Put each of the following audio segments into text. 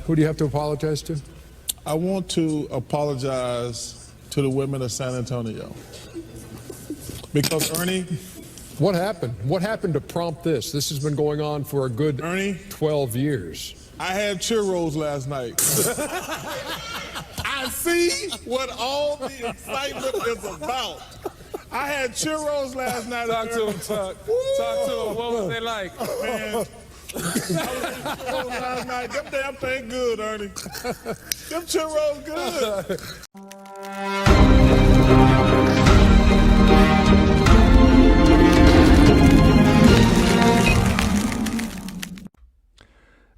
Who do you have to apologize to? I want to apologize to the women of San Antonio. Because, Ernie, What happened? What happened to prompt this? This has been going on for a good Ernie, 12 years. I had churros last night. I see what all the excitement is about. I had churros last night. Talk to him, Tuck. Talk to him. What was they like? Man, I was eating churros last night. Them damn thing good, Ernie. Them churros good.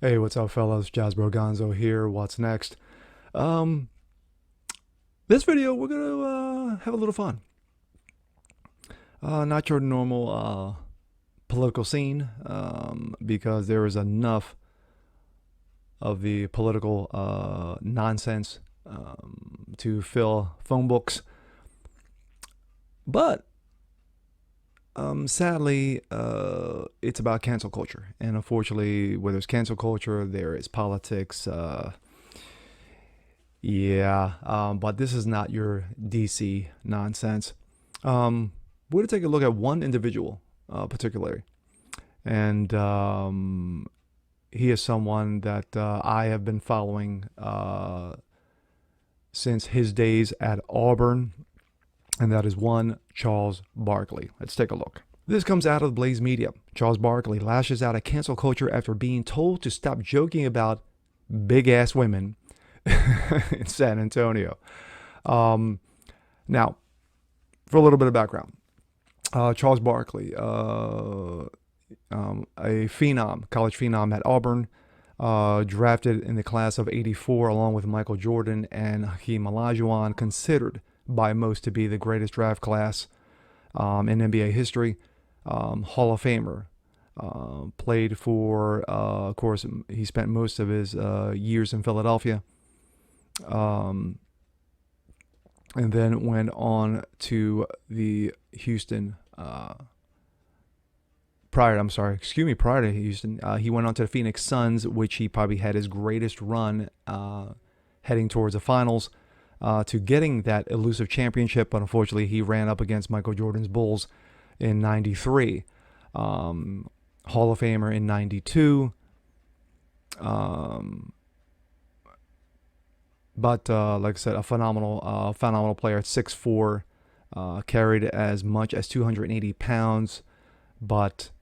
Hey, what's up, fellas? Jazz Broganzo here. What's next? This video, we're gonna have a little fun. Not your normal political scene, because there is enough of the political nonsense to fill phone books. But sadly, it's about cancel culture, and unfortunately, where there's cancel culture, there is politics. But this is not your DC nonsense. We're going to take a look at one individual, particularly, and he is someone that I have been following since his days at Auburn, and that is one Charles Barkley. Let's take a look. This comes out of the Blaze Media. Charles Barkley lashes out at cancel culture after being told to stop joking about big-ass women in San Antonio. Now, for a little bit of background, Charles Barkley, a phenom, college phenom at Auburn, drafted in the class of '84 along with Michael Jordan and Hakeem Olajuwon, considered by most to be the greatest draft class in NBA history. Hall of Famer, played for, of course, he spent most of his years in Philadelphia, and then went on to the Houston, prior to Houston, he went on to the Phoenix Suns, which he probably had his greatest run heading towards the finals, to getting that elusive championship, but unfortunately he ran up against Michael Jordan's Bulls in '93. Hall of Famer in '92. But like I said, a phenomenal player at 6'4", carried as much as 280 pounds. But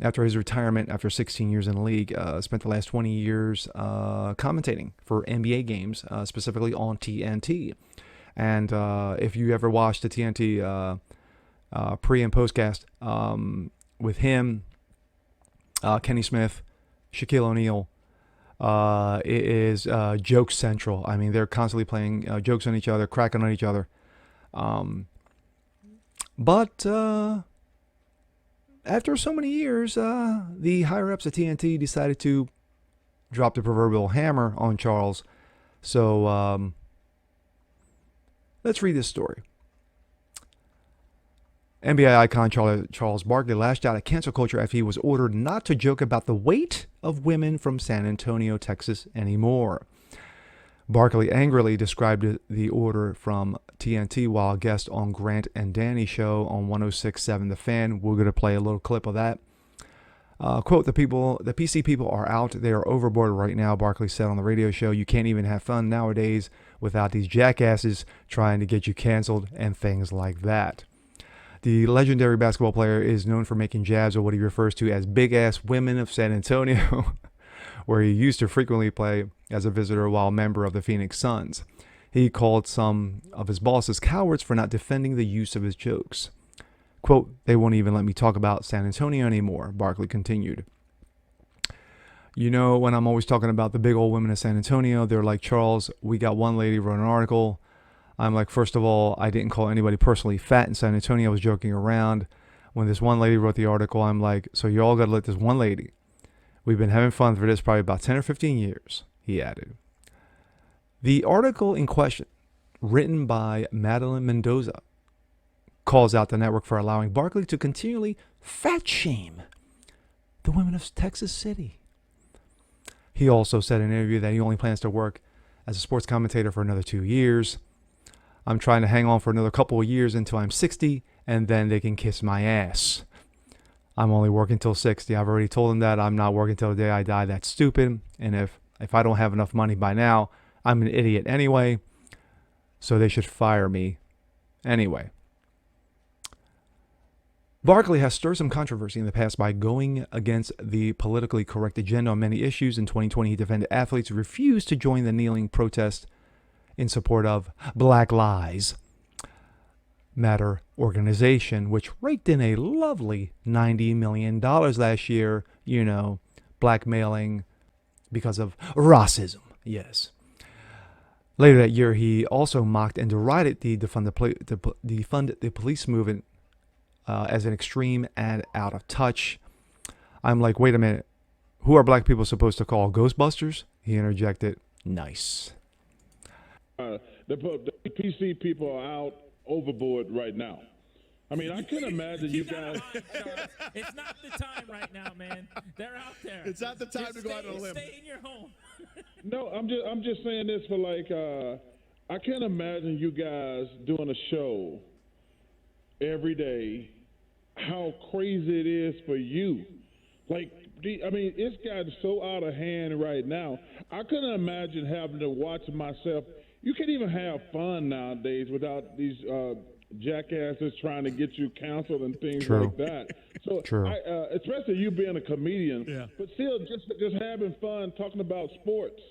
after his retirement, after 16 years in the league, spent the last 20 years commentating for NBA games, specifically on TNT. And if you ever watched the TNT pre- and postcast with him, Kenny Smith, Shaquille O'Neal, it is joke central. I mean, they're constantly playing jokes on each other, cracking on each other. But after so many years, the higher-ups at TNT decided to drop the proverbial hammer on Charles. So let's read this story. NBA icon Charles Barkley lashed out at cancel culture after he was ordered not to joke about the weight of women from San Antonio, Texas anymore. Barkley angrily described the order from TNT while a guest on Grant and Danny show on 106.7 The Fan. We're going to play a little clip of that. Quote, the PC people are out. They are overboard right now, Barkley said on the radio show. You can't even have fun nowadays without these jackasses trying to get you canceled and things like that. The legendary basketball player is known for making jabs at what he refers to as big-ass women of San Antonio, where he used to frequently play as a visitor while a member of the Phoenix Suns. He called some of his bosses cowards for not defending the use of his jokes. Quote, they won't even let me talk about San Antonio anymore, Barkley continued. You know, when I'm always talking about the big old women of San Antonio, they're like, Charles, we got one lady wrote an article. I'm like, first of all, I didn't call anybody personally fat in San Antonio. I was joking around. When this one lady wrote the article, I'm like, so you all got to let this one lady. We've been having fun for this probably about 10 or 15 years, he added. The article in question, written by Madeline Mendoza, calls out the network for allowing Barkley to continually fat shame the women of Texas City. He also said in an interview that he only plans to work as a sports commentator for another 2 years. I'm trying to hang on for another couple of years until I'm 60, and then they can kiss my ass. I'm only working till 60. I've already told him that I'm not working till the day I die. That's stupid. And if I don't have enough money by now, I'm an idiot anyway. So they should fire me anyway. Barkley has stirred some controversy in the past by going against the politically correct agenda on many issues. In 2020, he defended athletes who refused to join the kneeling protest in support of Black Lives Matter organization, which raked in a lovely $90 million last year, blackmailing because of racism. Yes. Later that year, he also mocked and derided the defund the police movement as an extreme and out of touch. I'm like, wait a minute. Who are black people supposed to call Ghostbusters? He interjected, nice. The PC people are out overboard right now. I mean, I can imagine you guys. It's not the time right now, man. They're out there. It's not the time to go out on a limb. Stay in your home. No, I'm just saying this for I can't imagine you guys doing a show every day. How crazy it is for you. It's gotten so out of hand right now. I couldn't imagine having to watch myself. You can't even have fun nowadays without these jackasses trying to get you counseled and things like that. So, especially you being a comedian, but still just having fun talking about sports.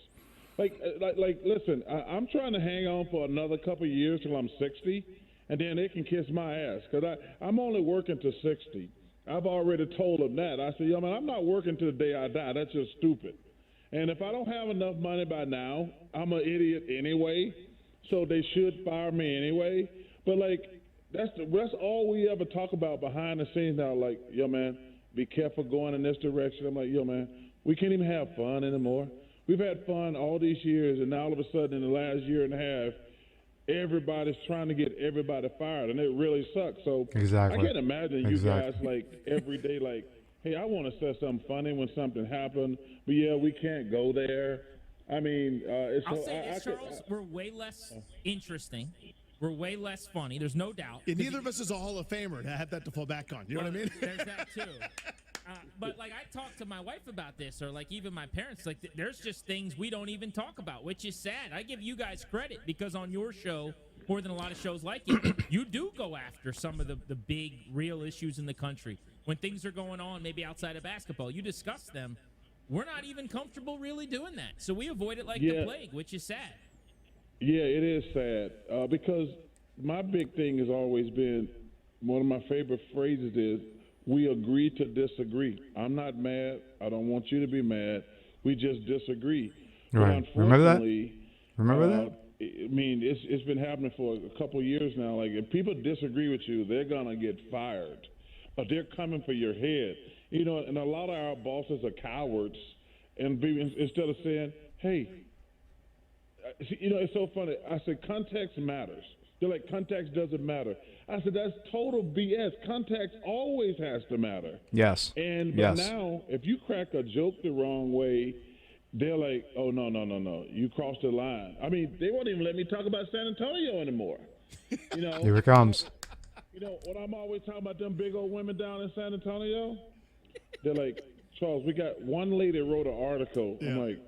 Listen, I'm trying to hang on for another couple of years till I'm 60, and then they can kiss my ass because I'm only working to 60. I've already told them that. I said, I'm not working till the day I die. That's just stupid. And if I don't have enough money by now, I'm an idiot anyway, so they should fire me anyway. But that's all we ever talk about behind the scenes now. Like, man, be careful going in this direction. I'm like, man, we can't even have fun anymore. We've had fun all these years, and now all of a sudden in the last year and a half, everybody's trying to get everybody fired, and it really sucks. So exactly. I can't imagine you guys every day hey, I want to say something funny when something happened, but we can't go there. I mean, I'll say this, Charles, we're way less interesting. We're way less funny. There's no doubt. Yeah, neither of us is a Hall of Famer to have that to fall back on. You know what I mean? There's that too. But I talked to my wife about this, or even my parents. There's just things we don't even talk about, which is sad. I give you guys credit because on your show, more than a lot of shows like it, you do go after some of the big, real issues in the country. When things are going on, maybe outside of basketball, you discuss them. We're not even comfortable really doing that, so we avoid it like the plague, which is sad. Yeah, it is sad because my big thing has always been, one of my favorite phrases is, we agree to disagree. I'm not mad. I don't want you to be mad. We just disagree. Right. Remember that? I mean, it's been happening for a couple of years now. If people disagree with you, they're going to get fired. Or they're coming for your head. And a lot of our bosses are cowards. And instead of saying, hey, it's so funny. I said, context matters. They're like, context doesn't matter. I said, that's total BS. Context always has to matter. Yes. But now, if you crack a joke the wrong way, they're like, oh, no. You crossed the line. I mean, they won't even let me talk about San Antonio anymore. Here it comes. When I'm always talking about them big old women down in San Antonio, they're like, Charles, we got one lady wrote an article. Yeah. I'm like,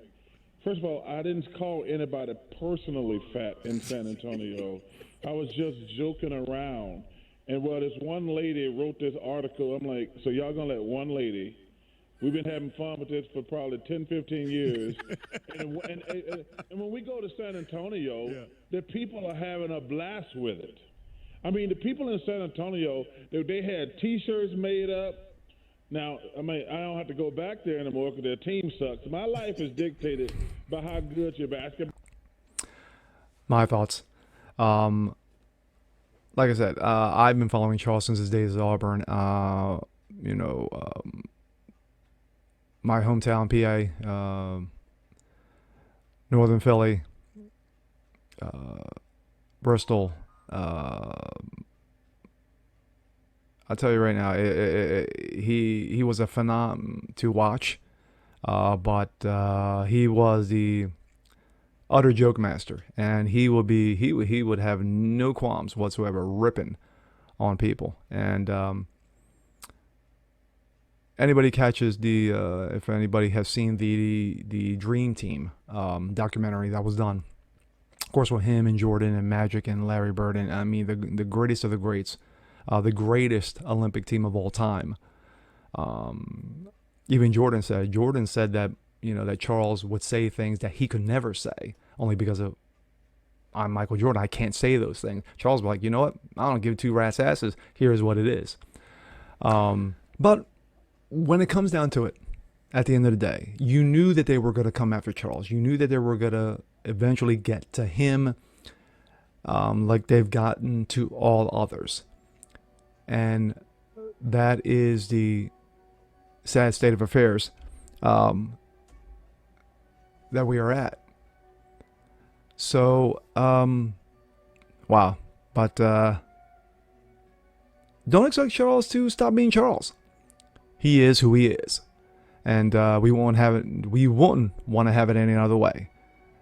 first of all, I didn't call anybody personally fat in San Antonio. I was just joking around. And this one lady wrote this article. I'm like, so y'all going to let one lady, we've been having fun with this for probably 10, 15 years. and when we go to San Antonio, the people are having a blast with it. I mean, the people in San Antonio, they had T-shirts made up. Now, I don't have to go back there anymore because their team sucks. My life is dictated by how good your basketball. My thoughts. Like I said, I've been following Charles since his days at Auburn. My hometown, PA, Northern Philly, Bristol. I'll tell you right now, he was a phenom to watch. but he was the utter joke master, and he would have no qualms whatsoever ripping on people. And anybody catches if anybody has seen the Dream Team documentary that was done, of course, with him and Jordan and Magic and Larry Bird, and I mean the greatest of the greats, the greatest Olympic team of all time. Even Jordan said that, that Charles would say things that he could never say, only because I'm Michael Jordan. I can't say those things. Charles was like, you know what? I don't give two rat's asses. Here's what it is. But when it comes down to it, at the end of the day, you knew that they were going to come after Charles. You knew that they were going to eventually get to him, like they've gotten to all others. And that is the sad state of affairs that we are at. So, wow. But don't expect Charles to stop being Charles. He is who he is. And we won't want to have it any other way.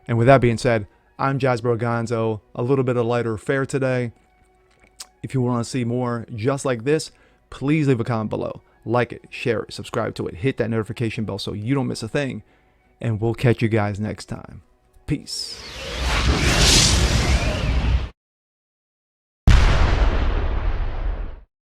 And with that being said, I'm Jasper Gonzo. A little bit of lighter fare today. If you want to see more just like this, please leave a comment below. Like it, share it, subscribe to it, hit that notification bell so you don't miss a thing. And we'll catch you guys next time. Peace.